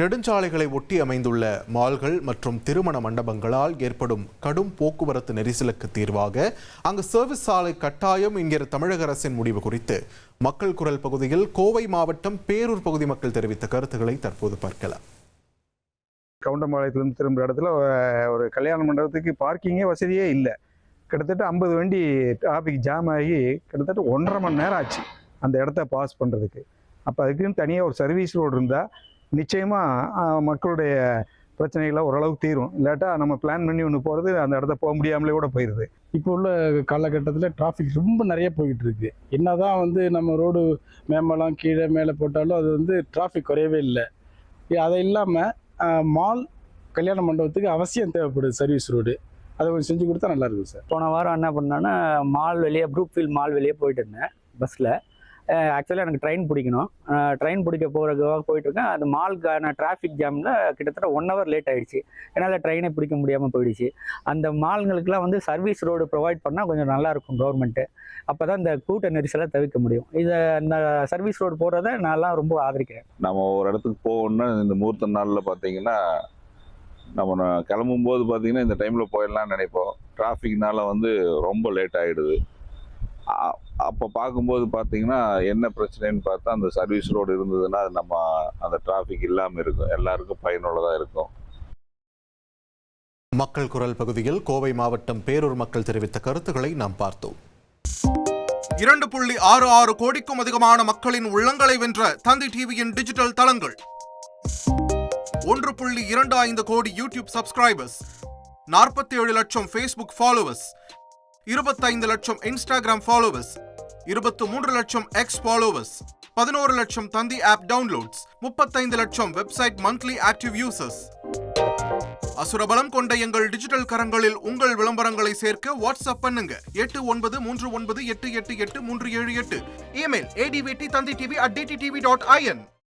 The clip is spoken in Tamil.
நெடுஞ்சாலைகளை ஒட்டி அமைந்துள்ள மால்கள் மற்றும் திருமண மண்டபங்களால் ஏற்படும் கடும் போக்குவரத்து நெரிசலுக்கு தீர்வாக அங்கு சர்வீஸ் சாலை கட்டாயம் என்கிற தமிழக அரசின் முடிவு குறித்து மக்கள் குரல் பகுதியில் கோவை மாவட்டம் பேரூர் பகுதி மக்கள் தெரிவித்த கருத்துக்களை தற்போது பார்க்கலாம். கவுண்டம்பாளையத்திலிருந்து திரும்புகிற இடத்துல ஒரு கல்யாண மண்டபத்துக்கு பார்க்கிங்கே வசதியே இல்லை. கிட்டத்தட்ட 50 வண்டி டிராஃபிக் ஜாம் ஆகி கிட்டத்தட்ட 1.5 மணி நேரம் ஆச்சு அந்த இடத்த பாஸ் பண்ணுறதுக்கு. அப்போ அதுக்குன்னு தனியாக ஒரு சர்வீஸ் ரோடு இருந்தால் நிச்சயமாக மக்களுடைய பிரச்சனைகளை ஓரளவுக்கு தீரும். இல்லாட்டா நம்ம பிளான் பண்ணி ஒன்று போகிறது அந்த இடத்த போக முடியாமலே கூட போயிடுது. இப்போ உள்ள காலகட்டத்தில் டிராஃபிக் ரொம்ப நிறைய போய்கிட்டு இருக்கு. என்னதான் நம்ம ரோடு மேம்பலம் கீழே மேலே போட்டாலும் அது டிராஃபிக் குறையவே இல்லை. அதை இல்லாமல் மால் கல்யாண மண்டபத்துக்கு அவசியம் தேவைப்படுது சர்வீஸ் ரோடு. அதை கொஞ்சம் செஞ்சு கொடுத்தா நல்லா இருக்கும் சார். போன வாரம் என்ன பண்ணேன்னா மால் வெளியே ப்ரூக்ஃபீல்ட் மால் வெளியே போயிட்டு இருந்தேன் பஸ்ஸில். ஆக்சுவலாக எனக்கு ட்ரெயின் பிடிக்கணும். ட்ரெயின் பிடிக்க போகிறதுக்காக போயிட்டுருக்கேன். அது மாலுக்கான டிராஃபிக் ஜாமில் கிட்டத்தட்ட 1 hour லேட் ஆகிடுச்சு. என்னால் ட்ரெயினை பிடிக்க முடியாமல் போயிடுச்சு. அந்த மால்களுக்கெலாம் சர்வீஸ் ரோடு ப்ரொவைட் பண்ணால் கொஞ்சம் நல்லாயிருக்கும் கவர்மெண்ட்டு. அப்போ தான் இந்த கூட்ட நெரிசலை தவிர்க்க முடியும். இதை இந்த சர்வீஸ் ரோடு போடுறத நான்லாம் ரொம்ப ஆதரிக்கிறேன். நம்ம ஒரு இடத்துக்கு போகணுன்னா இந்த முகூர்த்த நாளில் பார்த்தீங்கன்னா நம்ம கிளம்பும்போது பார்த்தீங்கன்னா இந்த டைமில் போயிடலாம்னு நினைப்போம். டிராஃபிக்னால ரொம்ப லேட் ஆகிடுது. அப்போ பார்க்கும்போது பார்த்தீங்கன்னா என்ன பிரச்சனைன்னு பார்த்தா அந்த சர்வீஸ் ரோடு இருந்ததுன்னா அது நம்ம அந்த டிராஃபிக் இல்லாமல் இருக்கும், எல்லாருக்கும் பயனுள்ளதாக இருக்கும். மக்கள் குரல் பகுதியில் கோவை மாவட்டம் பேரூர் மக்கள் தெரிவித்த கருத்துக்களை நாம் பார்த்தோம். 2.66 கோடிக்கும் அதிகமான மக்களின் உள்ளங்களை வென்ற தந்தி டிவியின் டிஜிட்டல் தளங்கள், 1.25 கோடி யூடியூப் சப்ஸ்கிரைபர்ஸ், 47 லட்சம் ஃபேஸ்புக் ஃபாலோவர்ஸ், 25 லட்சம் இன்ஸ்டாகிராம் ஃபாலோவர்ஸ், 23 லட்சம் எக்ஸ் ஃபாலோவர்ஸ், 11 லட்சம் தந்தி ஆப் டவுன்லோட்ஸ், 35 லட்சம் வெப்சைட் மந்த்லி ஆக்டிவ் யூசர்ஸ். அசுரபலம் கொண்ட எங்கள் டிஜிட்டல் கரங்களில் உங்கள் விளம்பரங்களை சேர்க்க வாட்ஸ்அப் பண்ணுங்க 8939888378. Email advt@dttv.in.